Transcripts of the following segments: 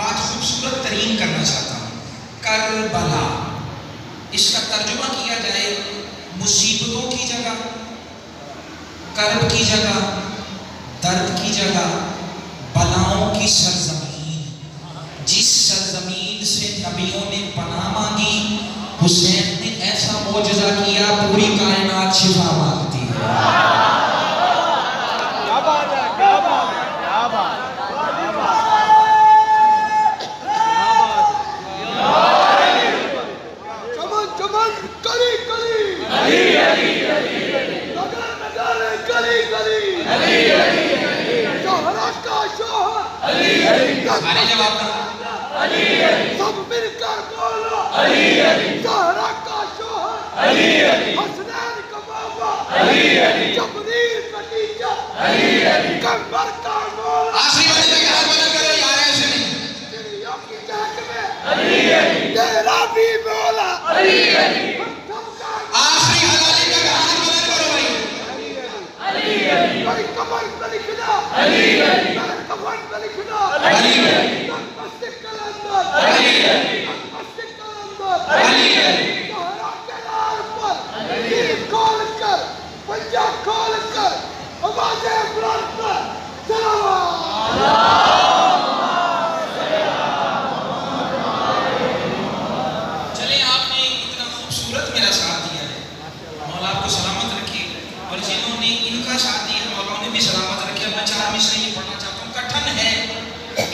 बात खूबसूरत तरीन करना चाहता हूँ। करबला, इसका तर्जुमा किया जाए मुसीबतों की जगह, कर्ब की जगह, दर्द की जगह, बलाओं की सरजमीन। जिस सरजमीन से नबियों ने पनाह मांगी, हुसैन ने ऐसा मौजज़ा किया, पूरी कायनात शिफा मांगती है। क्या बात है, क्या बात है, क्या बात है। चमन चमन कली कली, अली अली अली, नगर नगर गली गली, अली अली अली, शोहरा का शोहर, अली अली, अरे जवाब दो। अली अली, सब मिलकर बोलो, अली अली, शोहरा का शोहर, अली अली, हसनैन का बाबा, अली अली, जबरील का टीचर, अली अली, कमर का मौला, आखिरी वाले तक हाथ बुलंद करो यार, ऐसे नहीं। तेरी आँखी जाग में अली अली, तेरा भी मौला, अली अली, आखिरी हलाली तक हाथ बुलंद करो भाई। अली अली, मेरी कमर पे लिखना, अली अली, मेरे कफन पे लिखना, अली अली, मस्जिद कलंदर, अली अली, मस्जिद कलंदर, अली अली, शोहरा के नाम पर दिल खोल कर, पंजा खोल कर, आवाज़ें बुलंद कर, सलावत। चले, आपने इतना खूबसूरत मेरा साथ दिया है, मौला आपको सलामत रखे, और जिन्होंने इनका साथ दिया मौला उन्हें भी सलामत रखे। मैं 4 मिसरे ये पढ़ना चाहता हूँ। कठिन है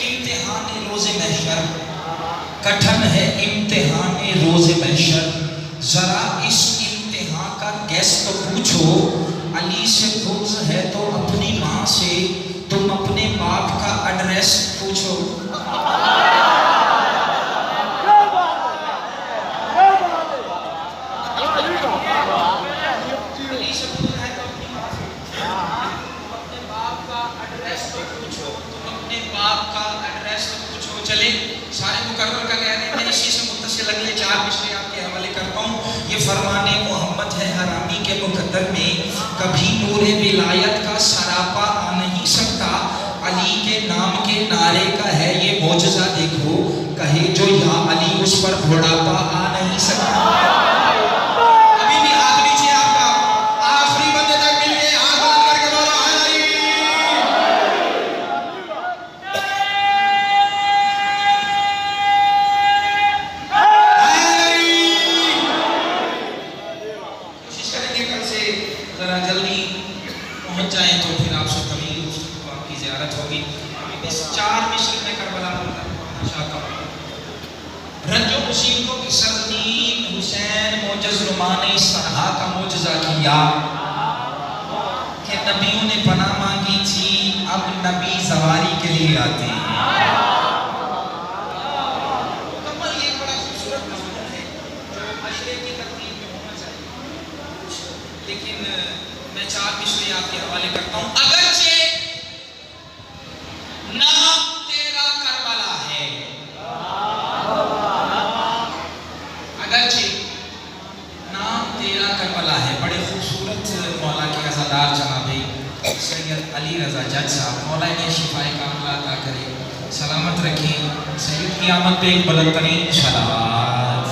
इम्तिहान रोज़े महशर, कठिन है इम्तिहान रोज़े महशर, जरा इस इम्तिहान का गैस तो पूछो। अली से बुग़्ज़ है तो अपनी माँ से, तुम अपने बाप का एड्रेस पूछो। अली से बुग़्ज़ है तो अपनी माँ से, तुम अपने बाप का एड्रेस तो पूछो, तुम अपने बाप का एड्रेस तो पूछो। चले, सारे मुकर्रर का कह रहे हैं, मैं इसी से मुत्तसिल अगले 4 मिसरे आपके हवाले करता हूँ। ये फरमाने मोहम्मद है हरामी के मुकद्दर में, कभी नूरे विलायत का सरापा आ नहीं सकता, अली के नाम के नारे का है ये मौजज़ा देखो, कहे जो या अली उस पर बुढ़ापा आ नहीं सकता। अभी भी हाथ नीचे आपका, आखिरी बंदे तक मिल गए, हाथ बुलंद करके बोलो अली। कोशिश करेंगे कल से जरा जल्दी पहुंच जाएं, तो फिर आपसे कभी गुफ्तगू आपकी ज़ियारत होगी। अभी बस 4 मिसरे में करबला पढ़ना चाहता हूँ। रंजो मुसीबतों की सरजमीन हुसैन मोजज़ नुमा ने इस तरह का मोजज़ा किया कि नबियों ने पनाह मांगी थी, अब नबी सवारी के लिए आते हैं। मुकम्मल ये बड़ा खूबसूरत मज़मून है जो अशरे की तरतीब में होना चाहिए, लेकिन मैं 4 मिसरे आपके हवाले करता हूँ। अगरचे नाम तेरा करबला है, अगरचे नाम तेरा करबला है। बड़े खूबसूरत मौला के अज़ादार जनाबे सैयद अली रज़ा जज साहब, मौला ने शिफाए कामिला अता करे, सलामत रखें। सैयद की आमद पे एक बुलंद तरीन सलावत।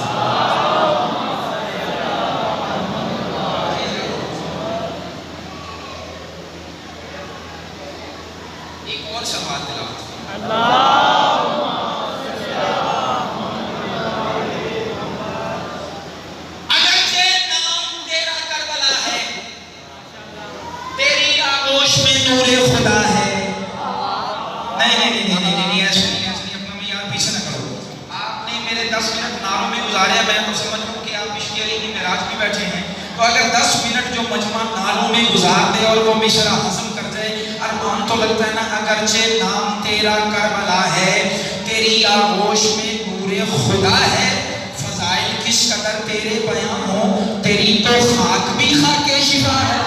एक और सवाल दिलावत आगोश में नूरे खुदा है। नहीं नहीं नहीं नहीं नहीं, ऐसे नहीं, अपना में यार पीछे ना करो। आपने मेरे 10 मिनट नारों में गुजारे, मैं तो समझ रहा हूँ कि आप इश्क़ अली की मेराज में बैठे हैं, तो अगर 10 मिनट जो मजमा नारों में गुजार दे और वो मिसरा हज़म कर जाए, अरमान तो लगता है ना। अगरचे नाम तेरा करबला है, तेरी आगोश में नूरे खुदा है, फ़ज़ाइल किस कदर तेरे बयां हो, तेरी तो खाक भी खाके शिफा है।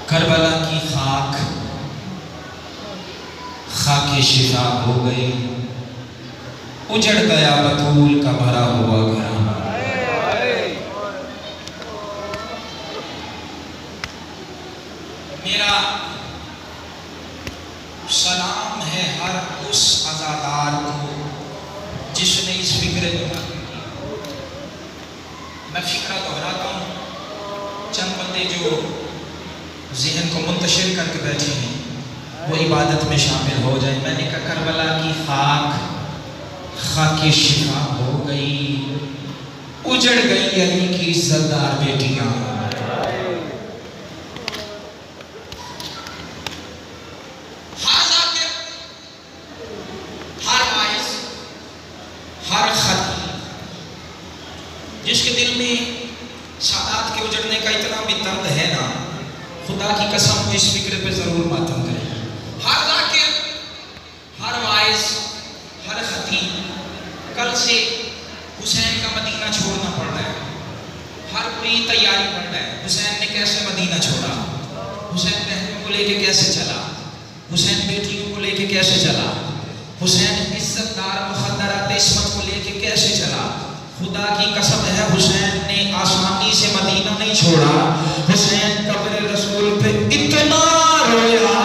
करबला की खाक खाके शिफा हो गई, उजड़ गया बतूल का भरा हुआ घराना। बंदे जो जहन को मुंतशिर करके बैठे हैं वो इबादत में शामिल हो जाए। मैंने कहा करबला की खाक शिफा हो गई, उजड़ गई अली की इज्जतदार बेटियां। हर जाकिर, हर वाइस, हर खती जिसके दिल में सादात के उजड़ने का इतना भी दर्द है ना, खुदा की कसम को इस फिक्र पे जरूर मातम करें। हर जाकिर, हर वाइस, हर खती कल से हुसैन का मदीना छोड़ना पड़ रहा है। हर कोई तैयारी कर रहा है, हुसैन ने कैसे मदीना छोड़ा, हुसैन बहनों को लेके कैसे चला, हुसैन बेटियों को लेके कैसे चला, हुसैन इज्जतदार मुखद्दरात इस्मत को लेके कैसे चला। खुदा की कसम है हुसैन ने आसानी से मदीना नहीं छोड़ा। हुसैन कब्र रसूल पे इतना रोया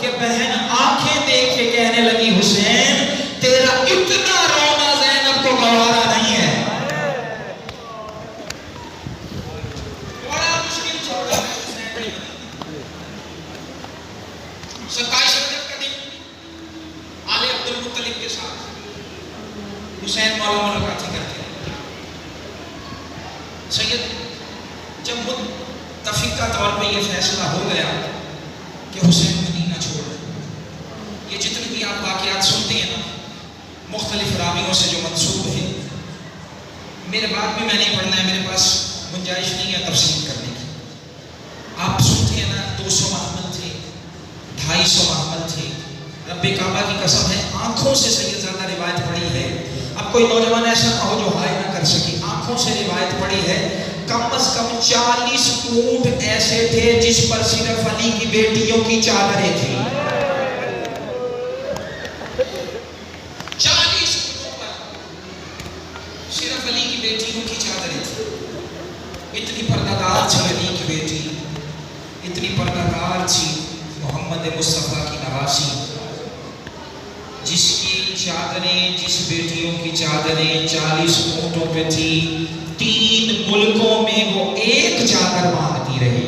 कि बहन आंखें देख के कहने लगी हुसैन तेरा इतना रोना ज़ैनब को गवारा नहीं है। बड़ा मुश्किल छोड़ा हुसैन ने। 27 रजब का दिन आले अब्दुल मुत्तलिब के साथ हुसैन मौला मुलाकात करते हैं। सैयद जब मुत्तफिका तौर पे ये फैसला हो गया कि हुसैन मदीना छोड़ रहे, ये जितनी भी आप वाक़यात सुनते हैं ना मुख्तलिफ रावियों से जो मंसूब है, मेरे बाद भी मैंने पढ़ना है, मेरे पास गुंजाइश नहीं है तफसील करने की। आप सुनते हैं ना 200 महमल थे, 250 महमल थे। रब्बे काबा की कसम है आंखों से सैयद ज़्यादा रिवायत पड़ी है। अब कोई नौजवान ऐसा ना हो जो हाय ना कर सके, आंखों से रिवायत पड़ी है कम से कम 40 ऊंट ऐसे थे जिस पर सिर्फ अली की बेटियों की चादरें थी। 40 ऊंटों पर सिर्फ अली की बेटियों की चादरें थी। इतनी पर्दादार थी अली की बेटी, इतनी पर्दादार थी मोहम्मद मुस्तफ़ा की नवासी, जिसकी चादरें, जिस बेटियों की चादरें 40 ऊंटों पे थी। 3 मुल्कों में वो एक चादर बांधती रही।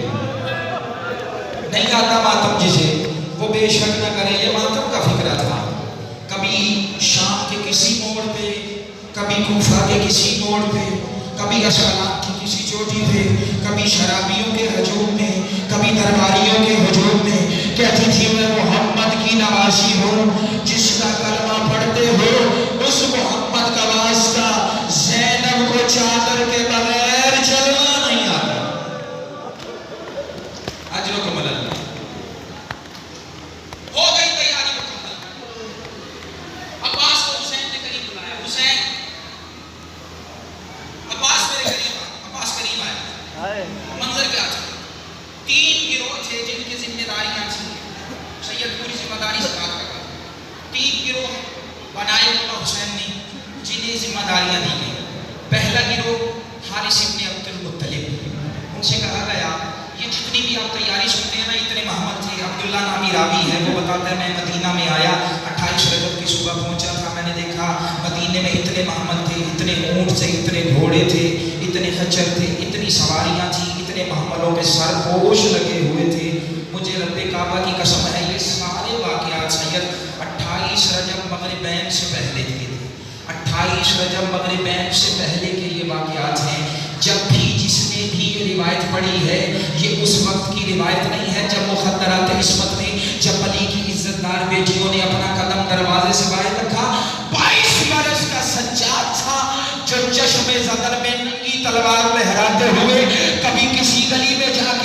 नहीं आता मातम जिसे वो बेशक न करे, ये मातम का फिक्रा था। कभी शाम के किसी मोड़ पे, कभी कूफा के किसी मोड़ पे, कभी असलाम की किसी चोटी पे, कभी शराबियों के हजूम में, कभी दरबारियों के हजूम में कहती थी मैं मोहम्मद की नवासी हूँ, जिसका कलमा पढ़ते हो उस मोहम्मद का वास्ता। ज़ैनब को चादर के बगैर चलना नहीं आता। अजरो को मदद हो गई तैयारी मुकम्मल। अब्बास को हुसैन ने करीब बुलाया। हुसैन अब्बास मेरे करीब आ। अब्बास करीब आया। मंजर क्या था? 3 गिरोह थे जिनकी जिम्मेदारियां थी। सैयद पूरी जिम्मेदारी से बात कर रहा था। 3 गिरोह बनाए हुसैन ने जिन्हें जिम्मेदारियां दी गई। पहला गिरोह हारिस इब्न अब्दुल मुत्तलिब, उनसे कहा गया ये जितनी भी आप तैयारी सुनते हैं ना, इतने मोहम्मद थे। अब्दुल्ला नामी रावी है, वो बताता है मैं मदीना में आया, 28 रजब की सुबह पहुंचा था। मैंने देखा मदीने में इतने मोहम्मद थे, इतने ऊंट थे, इतने घोड़े थे, इतने खच्चर थे, इतनी सवारियां थी, इतने मोहम्मदों के सरपोश लगे हुए थे। मुझे रब्बे काबा की कसम है ये सारे वाक़यात सैयद 28 रजब मगरिबैन से पहले के थे। 28 रजब मगरिबैन से पहले के ये वाक़यात हैं। जब भी जिसने भी ये रिवायत पढ़ी है, ये उस वक्त की रिवायत नहीं है जब मुखद्दरात इस्मत में, जब अली की इज्जतदार बेटियों ने अपना कदम दरवाजे से बाहर रखा। 22 बरस का सज्जाद था जो चश्मे ज़दर में नंगी तलवार लहराते हुए कभी किसी गली में जाके